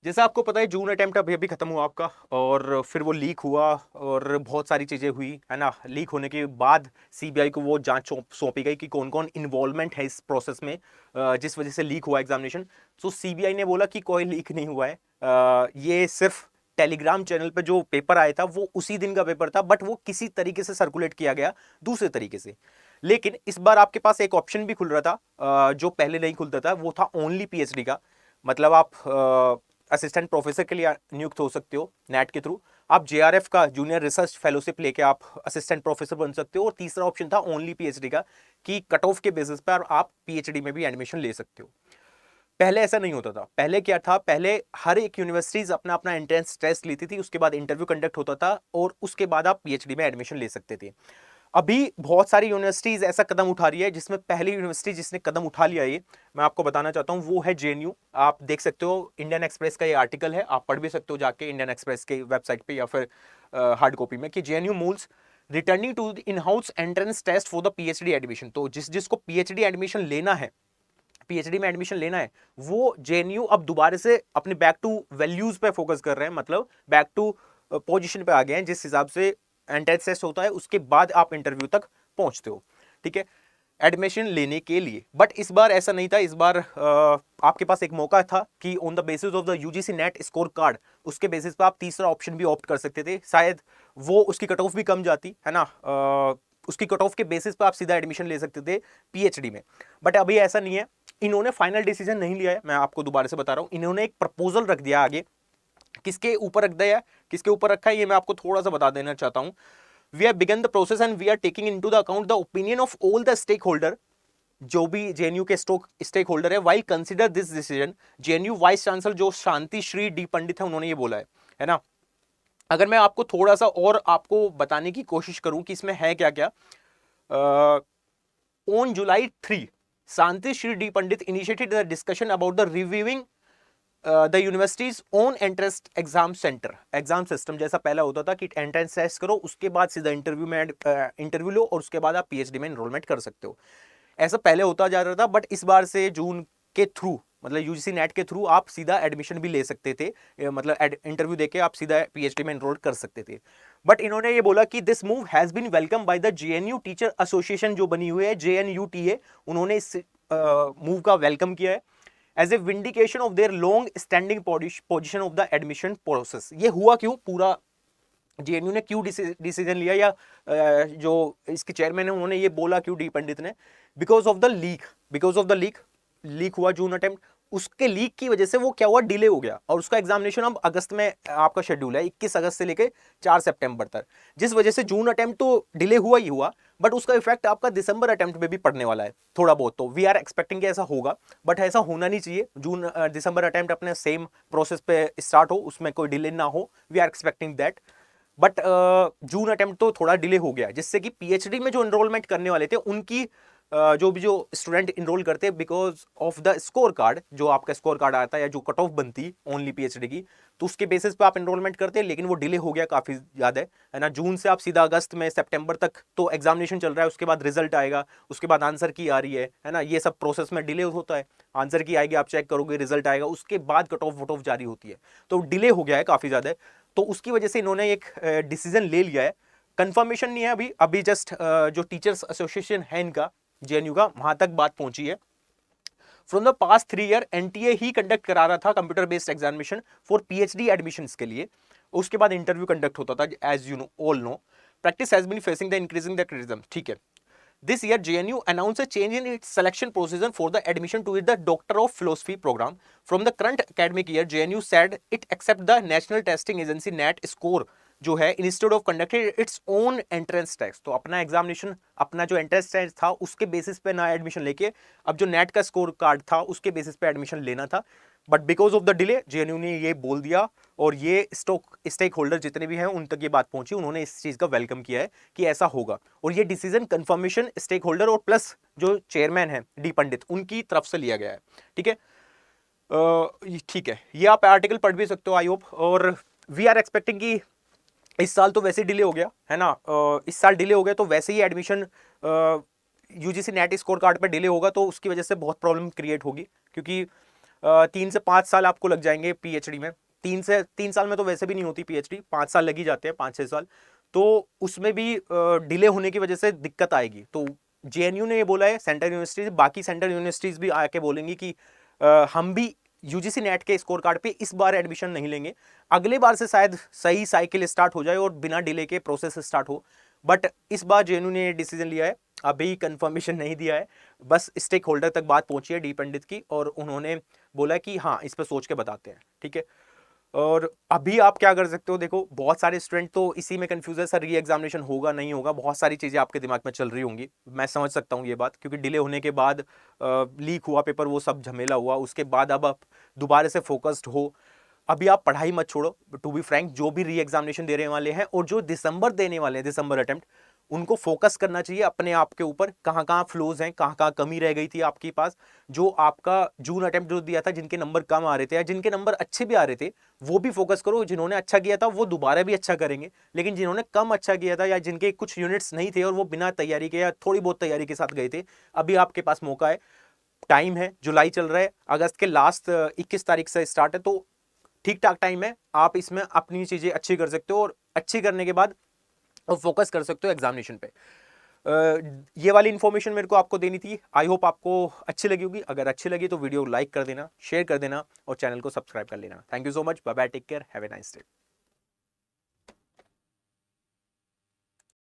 जैसे आपको पता है जून अटेम्प्ट अभी अभी खत्म हुआ आपका, और फिर वो लीक हुआ और बहुत सारी चीजें हुई है ना। लीक होने के बाद सीबीआई को वो जांच सौंपी गई कि कौन कौन इन्वॉल्वमेंट है इस प्रोसेस में, जिस वजह से लीक हुआ एग्जामिनेशन। तो सीबीआई ने बोला कि कोई लीक नहीं हुआ है, ये सिर्फ टेलीग्राम चैनल पे जो पेपर आया था वो उसी दिन का पेपर था, बट वो किसी तरीके से सर्कुलेट किया गया दूसरे तरीके से। लेकिन इस बार आपके पास एक ऑप्शन भी खुल रहा था, जो पहले नहीं खुलता था, वो था ओनली पीएचडी का। मतलब आप असिस्टेंट प्रोफेसर के लिए नियुक्त हो सकते हो नेट के थ्रू। आप जेआरएफ का जूनियर रिसर्च फेलोशिप लेके आप असिस्टेंट प्रोफेसर बन सकते हो। और तीसरा ऑप्शन था ओनली पीएचडी का, कि कट ऑफ के बेसिस पर आप पीएचडी में भी एडमिशन ले सकते हो। पहले ऐसा नहीं होता था। पहले क्या था, पहले हर एक यूनिवर्सिटीज अपना अपना एंट्रेंस टेस्ट लेती थी, उसके बाद इंटरव्यू कंडक्ट होता था और उसके बाद आप पीएचडी में एडमिशन ले सकते थे। अभी बहुत सारी यूनिवर्सिटीज ऐसा कदम उठा रही है, जिसमें पहली यूनिवर्सिटी जिसने कदम उठा लिया ये मैं आपको बताना चाहता हूं, वो है जेएनयू। आप देख सकते हो इंडियन एक्सप्रेस का ये आर्टिकल है, आप पढ़ भी सकते हो जाके इंडियन एक्सप्रेस के वेबसाइट पे या फिर हार्ड कॉपी में, कि JNU moves returning to in house entrance test for the PhD admission. तो जिसको पीएचडी एडमिशन लेना है, पीएचडी में एडमिशन लेना है, वो जेएनयू अब दोबारा से अपने बैक टू वैल्यूज पे फोकस कर रहे हैं, मतलब बैक टू पोजीशन पे आ गए हैं, जिस हिसाब से एंट्रेंस टेस्ट होता है उसके बाद आप इंटरव्यू तक पहुंचते हो, ठीक है, एडमिशन लेने के लिए। बट इस बार ऐसा नहीं था। इस बार आपके पास एक मौका था कि on the basis of the UGC NET score card, उसके बेसिस पे आप तीसरा ऑप्शन भी ऑप्ट कर सकते थे। शायद वो उसकी कट ऑफ भी कम जाती है ना, उसकी कट ऑफ के बेसिस पे आप सीधा एडमिशन ले सकते थे पीएचडी में। बट अभी ऐसा नहीं है। इन्होंने फाइनल डिसीजन नहीं लिया है, मैं आपको दोबारा से बता रहा हूं। इन्होंने एक प्रपोजल रख दिया आगे, किसके ऊपर रख दिया, किसके ऊपर रखा है ये मैं आपको थोड़ा सा बता देना चाहता हूं। We have begun the process and we are taking into the account the opinion of all the stakeholder, जो भी जेएनयू के स्टेक होल्डर है, while consider this decision. JNU vice chancellor जो शांति श्री डी पंडित है, उन्होंने ये बोला है ना। अगर मैं आपको थोड़ा सा और आपको बताने की कोशिश करूं कि इसमें है क्या क्या, on July 3 Shanti Shri D Pandit initiated the discussion about the reviewing the universities own entrance exam centre. Exam system जैसा पहला होता था कि एंट्रेंस टेस्ट करो, उसके बाद सीधा इंटरव्यू में इंटरव्यू लो और उसके बाद आप पीएचडी में एनरोलमेंट कर सकते हो। ऐसा पहले होता जा रहा था, बट इस बार से जून के थ्रू, मतलब यूजीसी नेट के थ्रू आप सीधा एडमिशन भी ले सकते थे, मतलब इंटरव्यू देके आप सीधा पीएचडी में एनरोल कर सकते थे। बट इन्होंने ये बोला कि this move has been welcome by the JNU teacher association, जो बनी हुई है जेएनयूटीए, उन्होंने इस मूव का वेलकम किया है as a vindication of their long standing position of the admission process. ये हुआ क्यों, पूरा जेएनयू ने क्यों डिसीजन लिया, या जो इसके चेयरमैन है उन्होंने ये बोला क्यों, डी पंडित ने, because of the leak. Because of the leak हुआ जून अटेम्प्ट, उसके लीक की वजह से वो क्या हुआ, डिले हो गया, और उसका एग्जामिनेशन अब अगस्त में आपका शेड्यूल है, 21 अगस्त से लेके 4 सितंबर तक, जिस वजह से जून अटेम्प्ट तो डिले हुआ ही हुआ, बट उसका इफेक्ट आपका दिसंबर अटेम्प्ट में भी पड़ने वाला है थोड़ा बहुत। तो वी आर एक्सपेक्टिंग कि ऐसा होगा, बट ऐसा होना नहीं चाहिए। जून दिसंबर अटेम्प्ट अपने सेम प्रोसेस पे स्टार्ट हो, उसमें कोई डिले ना हो, we are expecting that. But June attempt तो थोड़ा डिले हो गया, जिससे कि पीएचडी में जो एनरोलमेंट करने वाले थे उनकी जो स्टूडेंट इनरोल करते हैं because of the score card, जो आपका स्कोर कार्ड आता है या जो कट ऑफ बनती ओनली पीएचडी की, तो उसके बेसिस पे आप एनरोलमेंट करते हैं, लेकिन वो डिले हो गया काफी ज्यादा है ना। जून से आप सीधा अगस्त में सितंबर तक तो एग्जामिनेशन चल रहा है, उसके बाद रिजल्ट आएगा, उसके बाद आंसर की आ रही है ना, ये सब प्रोसेस में डिले होता है। आंसर की आएगी, आप चेक करोगे, रिजल्ट आएगा, उसके बाद कट ऑफ वट ऑफ जारी होती है, तो डिले हो गया है काफी ज्यादा। तो उसकी वजह से इन्होंने एक डिसीजन ले लिया है। कंफर्मेशन नहीं है अभी, अभी जस्ट जो टीचर्स एसोसिएशन है इनका जेएनयू का, वहां तक बात पहुंची है। From the past 3 year NTA ही कंडक्ट करा रहा था computer based examination for PhD admissions के लिए, उसके बाद इंटरव्यू कंडक्ट होता था, as you know all know. Practice has been facing the increasing the criticism, ठीक है। This year, JNU announced a change in its selection procedure for the admission to the Doctor of Philosophy program. From the current academic year, JNU said it accept the National Testing Agency NAT score जो है instead of conducted its own entrance test. तो अपना examination, अपना जो entrance test था उसके basis पे ना एडमिशन लेके अब जो नेट का स्कोर कार्ड था उसके बेसिस पे एडमिशन लेना था। But because of the delay JNU ने ये बोल दिया, और ये स्टेक होल्डर जितने भी हैं उन तक ये बात पहुंची, उन्होंने इस चीज का वेलकम किया है कि ऐसा होगा। और ये डिसीजन कंफर्मेशन स्टेक होल्डर और प्लस जो चेयरमैन है डी पंडित उनकी तरफ से लिया गया है, ठीक है। ठीक है, ये आप आर्टिकल पढ़ भी सकते हो आई होप। और वी आर एक्सपेक्टिंग कि इस साल तो वैसे ही डिले हो गया है ना, इस साल डिले हो गया तो वैसे ही admission UGC NET score card पे डिले होगा, तो उसकी वजह से बहुत प्रॉब्लम क्रिएट होगी, क्योंकि 3 से 5 साल आपको लग जाएंगे पीएचडी में। 3 साल में तो वैसे भी नहीं होती पीएचडी, 5 साल लग ही जाते हैं, 5-6 साल। तो उसमें भी डिले होने की वजह से दिक्कत आएगी। तो जेएनयू ने ये बोला है, सेंट्रल यूनिवर्सिटीज, बाकी सेंट्रल यूनिवर्सिटीज भी आके बोलेंगी कि हम भी यूजीसी नेट के स्कोर कार्ड पे इस बार एडमिशन नहीं लेंगे, अगले बार से शायद सही साइकिल स्टार्ट हो जाए और बिना डिले के प्रोसेस स्टार्ट हो। बट इस बार जेएनयू ने डिसीजन लिया है, अभी कंफर्मेशन नहीं दिया है, बस स्टेक होल्डर तक बात पहुंची है डी पंडित की, और उन्होंने बोला कि हाँ इस पर सोच के बताते हैं, ठीक है। और अभी आप क्या कर सकते हो, देखो बहुत सारे स्टूडेंट तो इसी में कंफ्यूज है, सर री एग्जामिनेशन होगा नहीं होगा, बहुत सारी चीजें आपके दिमाग में चल रही होंगी, मैं समझ सकता हूँ ये बात, क्योंकि डिले होने के बाद लीक हुआ पेपर, वो सब झमेला हुआ, उसके बाद अब आप दोबारा से फोकस्ड हो। अभी आप पढ़ाई मत छोड़ो, टू बी फ्रैंक, जो भी री एग्जामिनेशन देने वाले हैं और जो दिसंबर देने वाले हैं, दिसंबर अटेम्प्ट, उनको फोकस करना चाहिए अपने आप के ऊपर, कहाँ कहाँ फ्लोज हैं, कहाँ कहाँ कमी रह गई थी आपके पास। जो आपका जून अटेम्प्ट जो दिया था, जिनके नंबर कम आ रहे थे या जिनके नंबर अच्छे भी आ रहे थे, वो भी फोकस करो। जिन्होंने अच्छा किया था वो दोबारा भी अच्छा करेंगे, लेकिन जिन्होंने कम अच्छा किया था या जिनके कुछ यूनिट्स नहीं थे और वो बिना तैयारी के या थोड़ी बहुत तैयारी के साथ गए थे, अभी आपके पास मौका है, टाइम है, जुलाई चल रहा है, अगस्त के लास्ट 21 तारीख से स्टार्ट है, तो ठीक ठाक टाइम है, आप इसमें अपनी चीजें अच्छी कर सकते हो, और अच्छी करने के बाद फोकस कर सकते हो एग्जामिनेशन पे। ये वाली इंफॉर्मेशन मेरे को आपको देनी थी, आई होप आपको अच्छी लगी होगी। अगर अच्छी लगी तो वीडियो लाइक कर देना, शेयर कर देना और चैनल को सब्सक्राइब कर लेना। Thank you so much, bye bye, take care, have a nice day.